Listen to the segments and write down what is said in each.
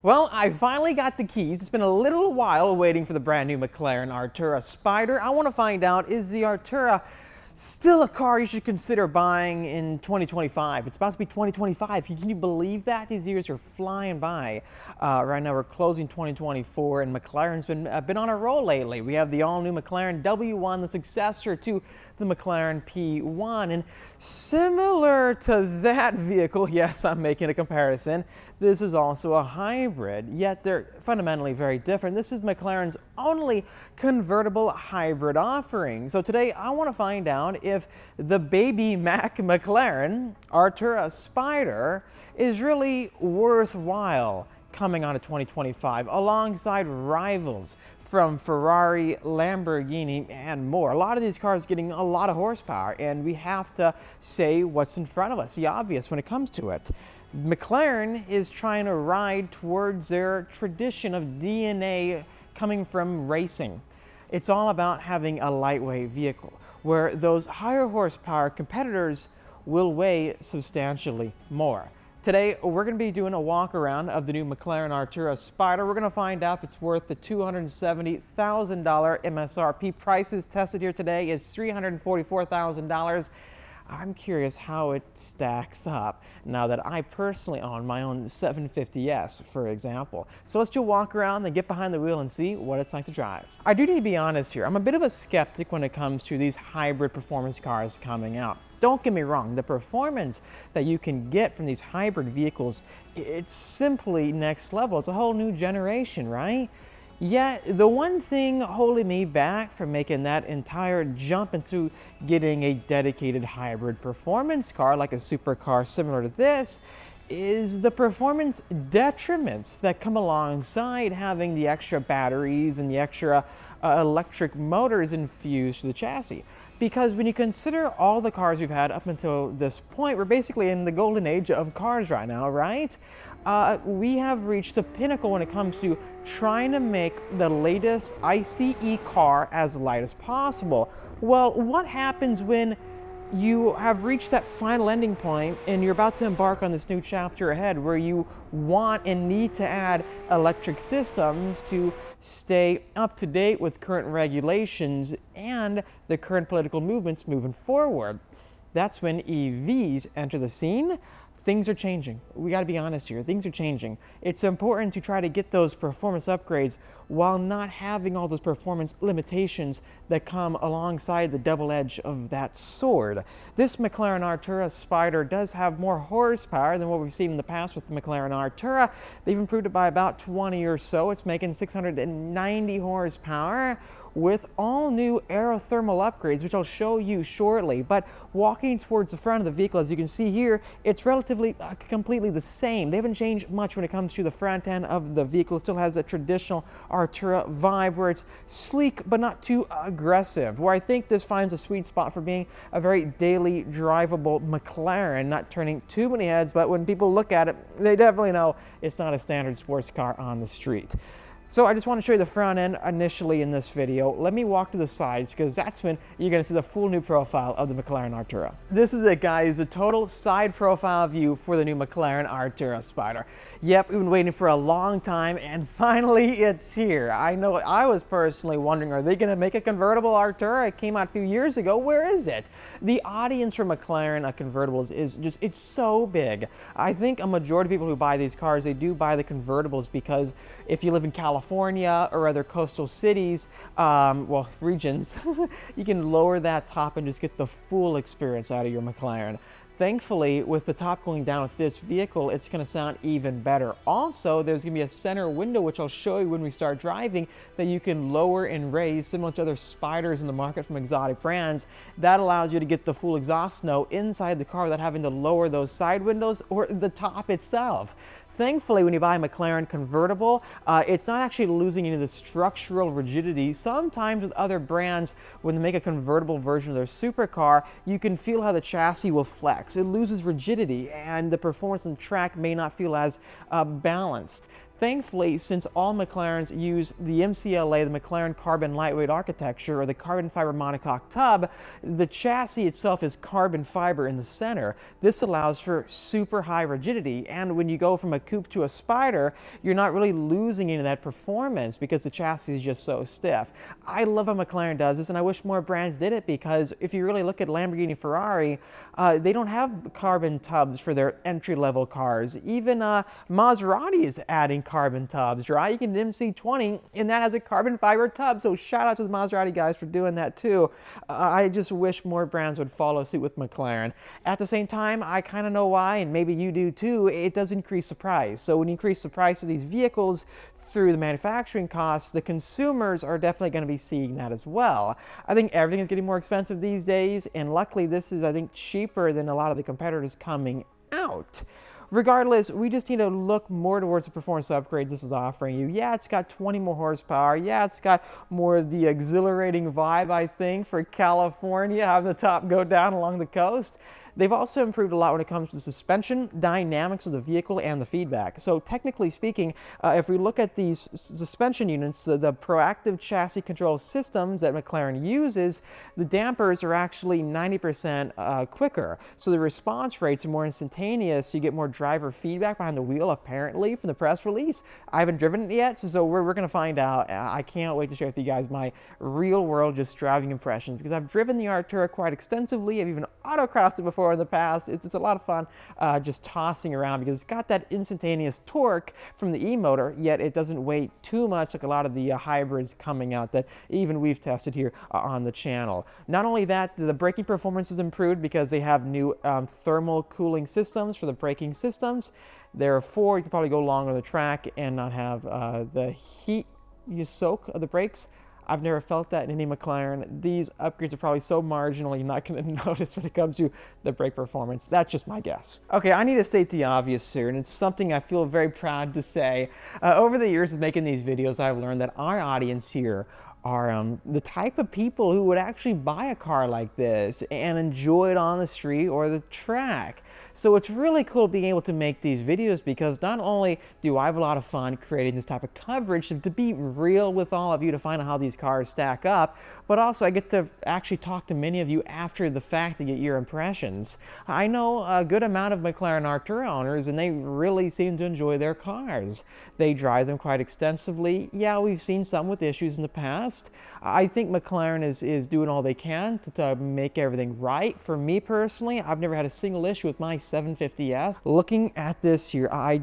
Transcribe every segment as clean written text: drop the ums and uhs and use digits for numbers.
Well, I finally got the keys. It's been a little while waiting for the brand new McLaren Artura Spider. I want to find out, is the Artura still a car you should consider buying in 2025? It's about to be 2025. Can you believe that? These years are flying by. Right now we're closing 2024 and McLaren's been on a roll lately. We have the all-new McLaren W1, the successor to the McLaren P1. And similar to that vehicle, yes, I'm making a comparison, this is also a hybrid, yet they're fundamentally very different. This is McLaren's only convertible hybrid offering. So today I want to find out if the baby McLaren Artura Spider is really worthwhile coming on to 2025 alongside rivals from Ferrari, Lamborghini, and more. A lot of these cars getting a lot of horsepower, and we have to say what's in front of us, the obvious when it comes to it. McLaren is trying to ride towards their tradition of DNA coming from racing. It's all about having a lightweight vehicle where those higher horsepower competitors will weigh substantially more. Today, we're going to be doing a walk around of the new McLaren Artura Spider. We're going to find out if it's worth the $270,000 MSRP. Prices tested here today is $344,000. I'm curious how it stacks up now that I personally own my own 750S, for example. So let's do a walk around and get behind the wheel and see what it's like to drive. I do need to be honest here. I'm a bit of a skeptic when it comes to these hybrid performance cars coming out. Don't get me wrong, the performance that you can get from these hybrid vehicles, it's simply next level. It's a whole new generation, right? Yet, the one thing holding me back from making that entire jump into getting a dedicated hybrid performance car like a supercar similar to this is the performance detriments that come alongside having the extra batteries and the extra electric motors infused to the chassis. Because when you consider all the cars we've had up until this point, we're basically in the golden age of cars right now, right? We have reached the pinnacle when it comes to trying to make the latest ICE car as light as possible. Well, what happens when you have reached that final ending point and you're about to embark on this new chapter ahead where you want and need to add electric systems to stay up to date with current regulations and the current political movements moving forward? That's when EVs enter the scene. Things are changing. We got to be honest here. Things are changing. It's important to try to get those performance upgrades while not having all those performance limitations that come alongside the double edge of that sword. This McLaren Artura Spider does have more horsepower than what we've seen in the past with the McLaren Artura. They've improved it by about 20 or so. It's making 690 horsepower with all new aerothermal upgrades, which I'll show you shortly. But walking towards the front of the vehicle, as you can see here, it's relatively completely the same. They haven't changed much when it comes to the front end of the vehicle. It still has a traditional Artura vibe where it's sleek but not too aggressive, where I think this finds a sweet spot for being a very daily drivable McLaren, not turning too many heads, but when people look at it, they definitely know it's not a standard sports car on the street. So I just want to show you the front end initially in this video. Let me walk to the sides because that's when you're going to see the full new profile of the McLaren Artura. This is it, guys, a total side profile view for the new McLaren Artura Spider. Yep, we've been waiting for a long time and finally it's here. I know I was personally wondering, are they going to make a convertible Artura? It came out a few years ago. Where is it? The audience for McLaren convertibles is just, it's so big. I think a majority of people who buy these cars, they do buy the convertibles because if you live in California or other coastal cities, well, regions, you can lower that top and just get the full experience out of your McLaren. Thankfully, with the top going down with this vehicle, it's going to sound even better. Also, there's going to be a center window, which I'll show you when we start driving, that you can lower and raise, similar to other Spiders in the market from exotic brands. That allows you to get the full exhaust note inside the car without having to lower those side windows or the top itself. Thankfully, when you buy a McLaren convertible, it's not actually losing any of the structural rigidity. Sometimes with other brands, when they make a convertible version of their supercar, you can feel how the chassis will flex. It loses rigidity and the performance on the track may not feel as balanced. Thankfully, since all McLarens use the MCLA, the McLaren Carbon Lightweight Architecture, or the carbon fiber monocoque tub, the chassis itself is carbon fiber in the center. This allows for super high rigidity, and when you go from a coupe to a Spider, you're not really losing any of that performance because the chassis is just so stiff. I love how McLaren does this, and I wish more brands did it, because if you really look at Lamborghini, Ferrari, they don't have carbon tubs for their entry-level cars. Even Maserati is adding carbon tubs, right? You can MC20, and that has a carbon fiber tub, so shout out to the Maserati guys for doing that too. I just wish more brands would follow suit with McLaren. At the same time, I kind of know why, and maybe you do too. It does increase the price. So when you increase the price of these vehicles through the manufacturing costs, the consumers are definitely going to be seeing that as well. I think everything is getting more expensive these days, and luckily this is, I think, cheaper than a lot of the competitors coming out. Regardless, we just need to look more towards the performance upgrades this is offering you. Yeah, it's got 20 more horsepower. Yeah, it's got more of the exhilarating vibe, I think, for California, having the top go down along the coast. They've also improved a lot when it comes to the suspension, dynamics of the vehicle, and the feedback. So technically speaking, if we look at these suspension units, the proactive chassis control systems that McLaren uses, the dampers are actually 90% quicker. So the response rates are more instantaneous. You get more driver feedback behind the wheel, apparently, from the press release. I haven't driven it yet, so we're going to find out. I can't wait to share with you guys my real-world just driving impressions, because I've driven the Artura quite extensively. I've even autocrossed it before in the past. It's a lot of fun just tossing around, because it's got that instantaneous torque from the e-motor, yet it doesn't weigh too much like a lot of the hybrids coming out that even we've tested here on the channel. Not only that, the braking performance is improved because they have new thermal cooling systems for the braking systems. Therefore, you can probably go longer on the track and not have the heat you soak of the brakes. I've never felt that in any McLaren. These upgrades are probably so marginal you're not going to notice when it comes to the brake performance. That's just my guess. Okay, I need to state the obvious here, and it's something I feel very proud to say. Over the years of making these videos, I've learned that our audience here are the type of people who would actually buy a car like this and enjoy it on the street or the track. So it's really cool being able to make these videos, because not only do I have a lot of fun creating this type of coverage to be real with all of you to find out how these cars stack up, but also I get to actually talk to many of you after the fact to get your impressions. I know a good amount of McLaren Artura owners, and they really seem to enjoy their cars. They drive them quite extensively. Yeah, we've seen some with issues in the past. I think McLaren is doing all they can to make everything right. For me personally, I've never had a single issue with my 750S. Looking at this here, I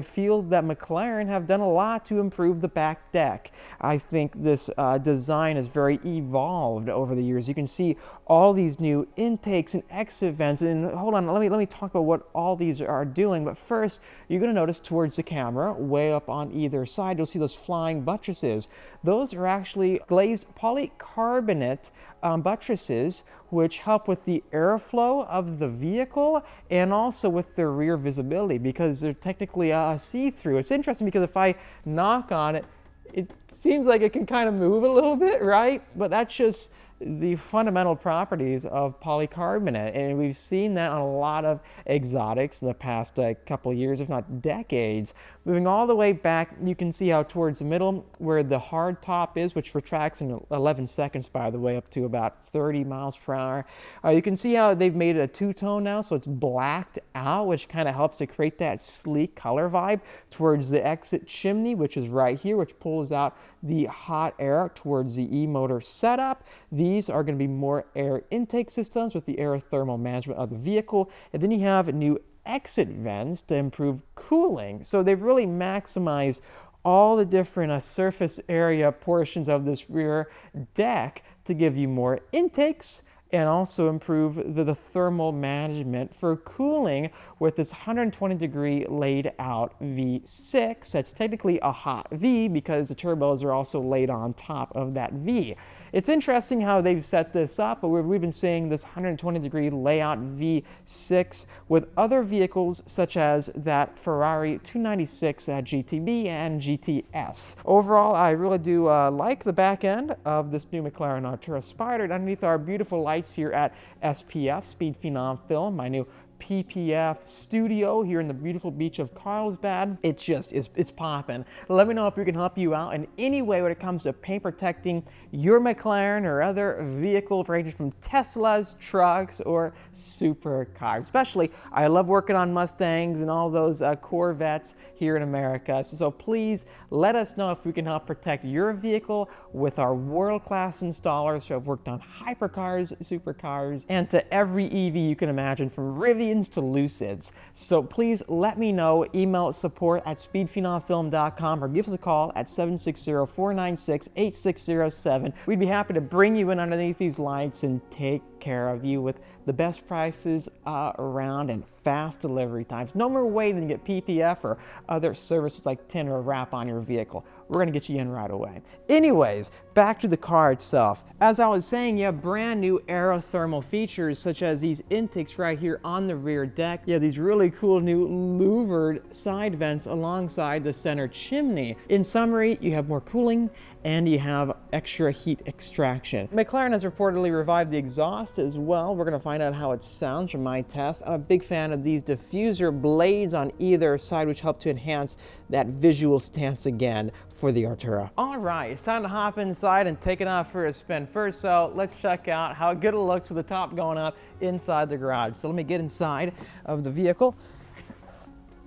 feel that McLaren have done a lot to improve the back deck. I think this design is very evolved over the years. You can see all these new intakes and exit vents, and hold on, let me talk about what all these are doing. But first, you're going to notice towards the camera, way up on either side, you'll see those flying buttresses. Those are actually glazed polycarbonate buttresses, which help with the airflow of the vehicle and also with the rear visibility, because they're technically see-through. It's interesting because if I knock on it, it seems like it can kind of move a little bit, right? But that's just the fundamental properties of polycarbonate, and we've seen that on a lot of exotics in the past couple of years, if not decades. Moving all the way back, you can see how towards the middle, where the hard top is, which retracts in 11 seconds, by the way, up to about 30 miles per hour. You can see how they've made it a two-tone now, so it's blacked out, which kind of helps to create that sleek color vibe towards the exit chimney, which is right here, which pulls out the hot air towards the e-motor setup. These are going to be more air intake systems with the air thermal management of the vehicle. And then you have new exit vents to improve cooling. So they've really maximized all the different surface area portions of this rear deck to give you more intakes and also improve the thermal management for cooling with this 120-degree laid out V6. That's technically a hot V because the turbos are also laid on top of that V. It's interesting how they've set this up, but we've been seeing this 120-degree layout V6 with other vehicles such as that Ferrari 296 GTB and GTS. Overall, I really do like the back end of this new McLaren Artura Spider. And underneath our beautiful lights here at SPF, Speed Phenom Film, my new PPF studio here in the beautiful beach of Carlsbad. It's popping. Let me know if we can help you out in any way when it comes to paint protecting your McLaren or other vehicle, ranging from Teslas, trucks, or supercars. Especially, I love working on Mustangs and all those Corvettes here in America. So please let us know if we can help protect your vehicle with our world-class installers who have worked on hypercars, supercars, and to every EV you can imagine, from Rivians to Lucids. So please let me know. Email support@speedphenomfilm.com or give us a call at 760-496-8607. We'd be happy to bring you in underneath these lights and take care of you with the best prices around and fast delivery times. No more waiting to get PPF or other services like tint or wrap on your vehicle. We're going to get you in right away. Anyways, back to the car itself. As I was saying, you have brand new aerothermal features such as these intakes right here on the rear deck. You have these really cool new louvered side vents alongside the center chimney. In summary, you have more cooling and you have extra heat extraction. McLaren has reportedly revived the exhaust as well. We're going to find out how it sounds from my test. I'm a big fan of these diffuser blades on either side, which help to enhance that visual stance again for the Artura. All right, it's time to hop inside and take it off for a spin. First, so let's check out how good it looks with the top going up inside the garage. So let me get inside of the vehicle,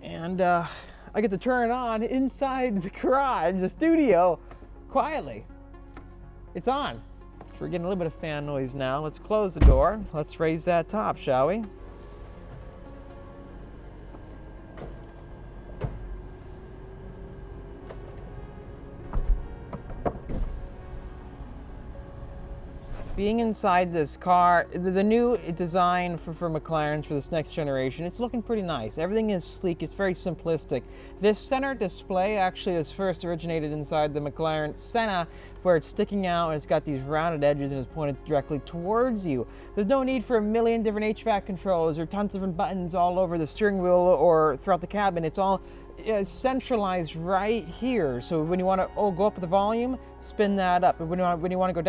and I get to turn it on inside the garage, the studio, quietly. It's on. We're getting a little bit of fan noise now. Let's close the door. Let's raise that top, shall we? Being inside this car, the new design for McLaren for this next generation, it's looking pretty nice. Everything is sleek, it's very simplistic. This center display actually is first originated inside the McLaren Senna, where it's sticking out and it's got these rounded edges and it's pointed directly towards you. There's no need for a million different HVAC controls or tons of different buttons all over the steering wheel or throughout the cabin. It's all centralized right here. So when you want to go up with the volume, spin that up. And when you want to go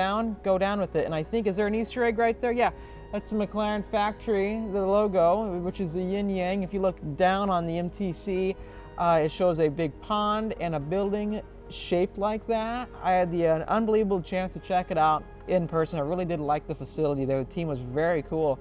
down with it. And I think, is there an Easter egg right there? Yeah, that's the McLaren factory, the logo, which is the yin yang. If you look down on the MTC, it shows a big pond and a building shaped like that. I had the unbelievable chance to check it out in person. I really did like the facility there. The team was very cool.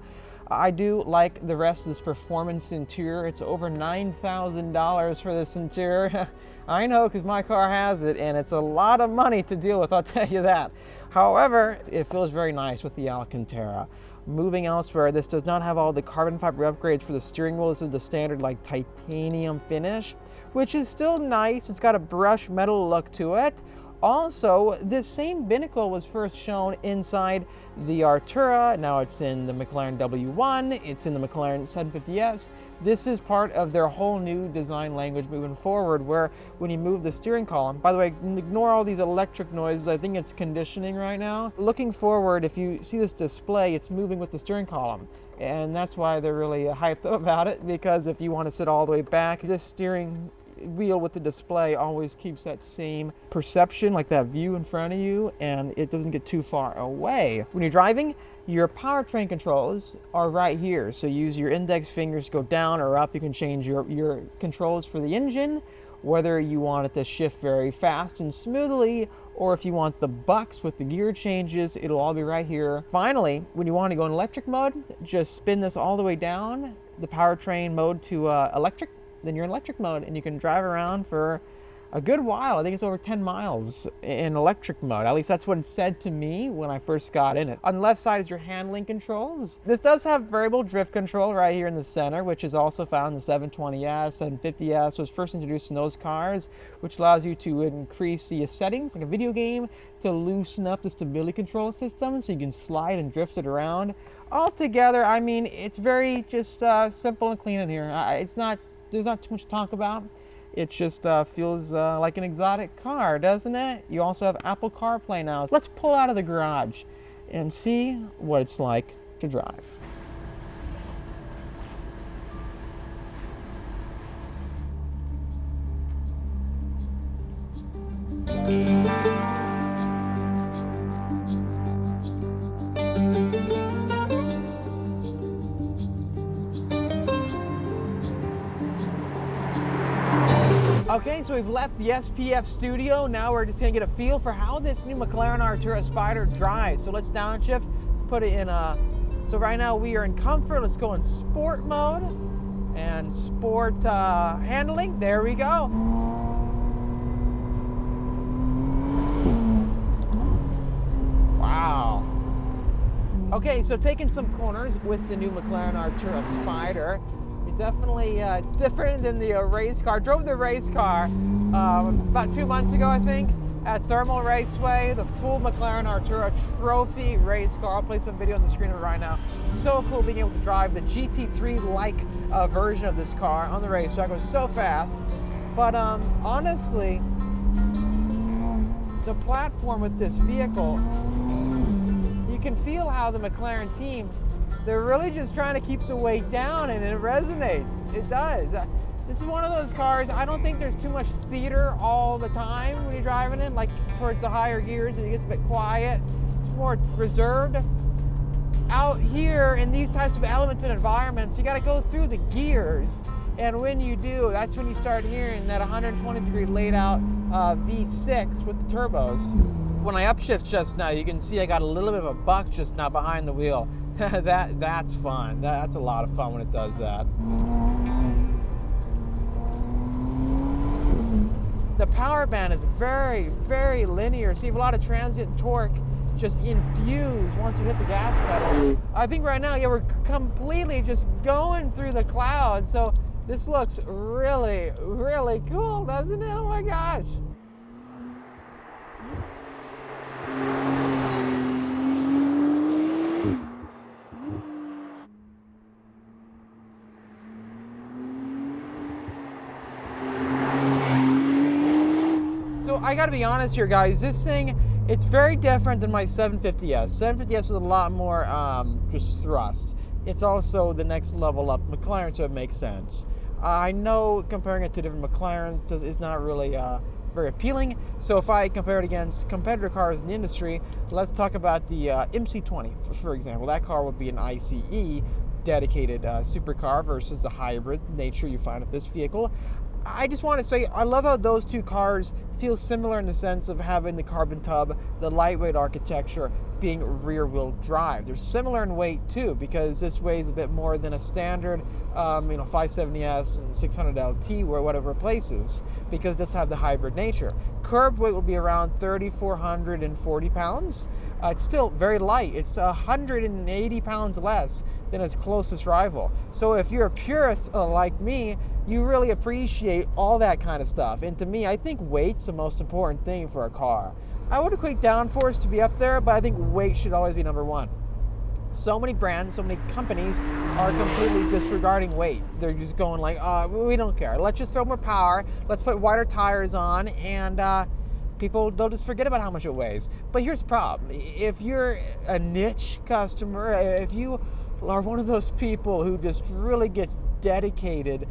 I do like the rest of this performance interior. It's over $9,000 for this interior. I know, because my car has it, and it's a lot of money to deal with, I'll tell you that. However, it feels very nice with the Alcantara. Moving elsewhere, this does not have all the carbon fiber upgrades for the steering wheel. This is the standard like titanium finish, which is still nice. It's got a brushed metal look to it. Also, this same binnacle was first shown inside the Artura. Now it's in the McLaren W1, it's in the McLaren 750S. This is part of their whole new design language moving forward, where when you move the steering column, by the way, ignore all these electric noises, I think it's conditioning right now. Looking forward, if you see this display, it's moving with the steering column. And that's why they're really hyped up about it, because if you want to sit all the way back, this steering wheel with the display always keeps that same perception, like that view in front of you, and it doesn't get too far away. When you're driving, your powertrain controls are right here. So use your index fingers to go down or up. You can change your controls for the engine, whether you want it to shift very fast and smoothly, or if you want the bucks with the gear changes, it'll all be right here. Finally, when you want to go in electric mode, just spin this all the way down, the powertrain mode to electric, then you're in electric mode and you can drive around for a good while. I think it's over 10 miles in electric mode. At least that's what it said to me when I first got in it. On the left side is your handling controls. This does have variable drift control right here in the center, which is also found in the 720S and 50S. Was first introduced in those cars, which allows you to increase the settings like a video game, to loosen up the stability control system so you can slide and drift it around. Altogether, I mean, it's very just simple and clean in here. There's not too much to talk about. It just feels like an exotic car, doesn't it? You also have Apple CarPlay now. Let's pull out of the garage and see what it's like to drive. Okay, so we've left the SPF studio. Now we're just gonna get a feel for how this new McLaren Artura Spider drives. So let's downshift, let's put it in so right now we are in comfort. Let's go in sport mode and sport handling. There we go. Wow. Okay, so taking some corners with the new McLaren Artura Spider. It definitely, it's different than the race car. I drove the race car about 2 months ago, I think, at Thermal Raceway, the full McLaren Artura trophy race car. I'll play some video on the screen of it right now. So cool being able to drive the GT3-like version of this car on the racetrack. It was so fast. But honestly, the platform with this vehicle, you can feel how the McLaren team, they're really just trying to keep the weight down, and it resonates. It does. This is one of those cars, I don't think there's too much theater all the time when you're driving it, like towards the higher gears, and it gets a bit quiet. It's more reserved. Out here in these types of elements and environments, you gotta go through the gears. And when you do, that's when you start hearing that 120-degree laid out V6 with the turbos. When I upshift just now, you can see I got a little bit of a buck just now behind the wheel. That's fun. That's a lot of fun when it does that. The power band is very, very linear. So you have a lot of transient torque just infused once you hit the gas pedal. I think right now, yeah, we're completely just going through the clouds. So this looks really, really cool, doesn't it? Oh my gosh. So I gotta be honest here, guys, this thing, it's very different than my 750S. 750S is a lot more just thrust. It's also the next level up McLaren, so it makes sense. I know comparing it to different McLarens is not really very appealing. So if I compare it against competitor cars in the industry, let's talk about the MC20, for example. That car would be an ICE dedicated supercar versus the hybrid nature you find with this vehicle. I just want to say, I love how those two cars feel similar in the sense of having the carbon tub, the lightweight architecture, being rear-wheel drive. They're similar in weight too, because this weighs a bit more than a standard 570S and 600LT, or whatever it replaces, because it does have the hybrid nature. Curb weight will be around 3,440 pounds. It's still very light. It's 180 pounds less than its closest rival. So if you're a purist like me, you really appreciate all that kind of stuff. And to me, I think weight's the most important thing for a car. I would equate downforce to be up there, but I think weight should always be number one. So many brands, so many companies are completely disregarding weight. They're just going like, we don't care. Let's just throw more power. Let's put wider tires on, and people, they'll just forget about how much it weighs. But here's the problem. If you're a niche customer, if you are one of those people who just really gets dedicated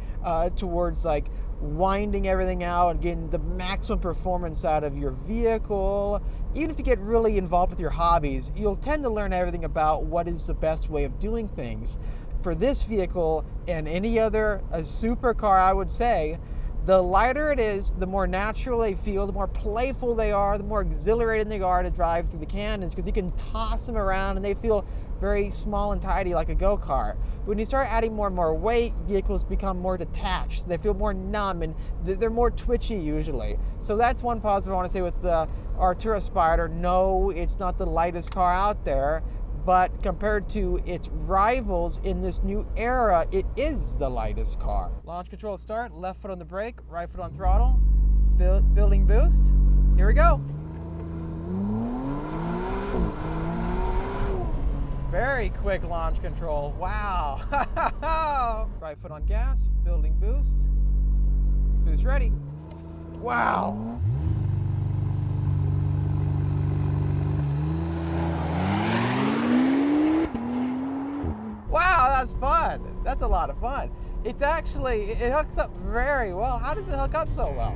towards like winding everything out and getting the maximum performance out of your vehicle, even if you get really involved with your hobbies, you'll tend to learn everything about what is the best way of doing things. For this vehicle and any other supercar, I would say, the lighter it is, the more natural they feel, the more playful they are, the more exhilarating they are to drive through the canyons, because you can toss them around and they feel very small and tidy like a go-kart. When you start adding more and more weight, vehicles become more detached. They feel more numb and they're more twitchy usually. So that's one positive I want to say with the Artura Spider. No, it's not the lightest car out there, but compared to its rivals in this new era, it is the lightest car. Launch control start, left foot on the brake, right foot on throttle, building boost. Here we go. Very quick launch control, wow. Right foot on gas, building boost. Boost ready. Wow. Wow, that's fun. That's a lot of fun. It's actually, it hooks up very well. How does it hook up so well?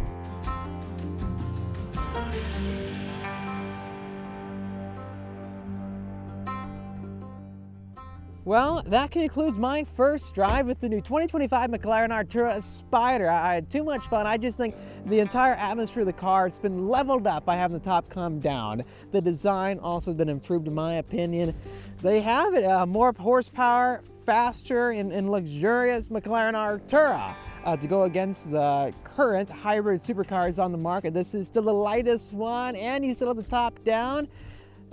Well, that concludes my first drive with the new 2025 McLaren Artura Spider. I had too much fun. I just think the entire atmosphere of the car has been leveled up by having the top come down. The design also has been improved in my opinion. They have it, more horsepower, faster and luxurious McLaren Artura. To go against the current hybrid supercars on the market. This is still the lightest one, and you still have the top down.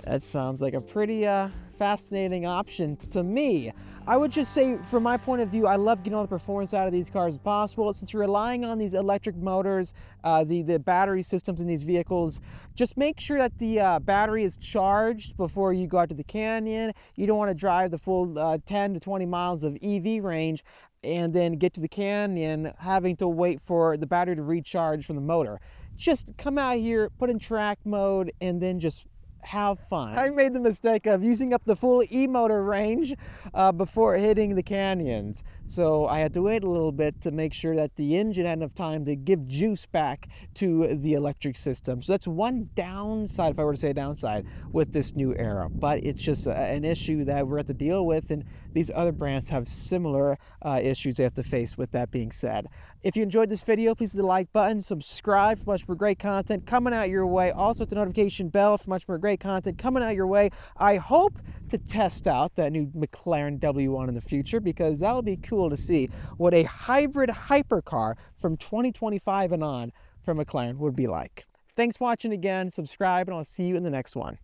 That sounds like a pretty fascinating option to me. I would just say, from my point of view, I love getting all the performance out of these cars as possible. Since you're relying on these electric motors, the battery systems in these vehicles, just make sure that the battery is charged before you go out to the canyon. You don't want to drive the full 10 to 20 miles of EV range and then get to the canyon having to wait for the battery to recharge from the motor. Just come out here, put in track mode, and then just have fun. I made the mistake of using up the full e-motor range before hitting the canyons. So I had to wait a little bit to make sure that the engine had enough time to give juice back to the electric system. So that's one downside, if I were to say a downside, with this new era. But it's just an issue that we're going to have to deal with, and these other brands have similar issues they have to face with that being said. If you enjoyed this video, please hit the like button, subscribe for much more great content coming out your way. Also hit the notification bell for much more great content coming out your way. I hope to test out that new McLaren W1 in the future, because that'll be cool to see what a hybrid hypercar from 2025 and on from McLaren would be like. Thanks for watching again, subscribe, and I'll see you in the next one.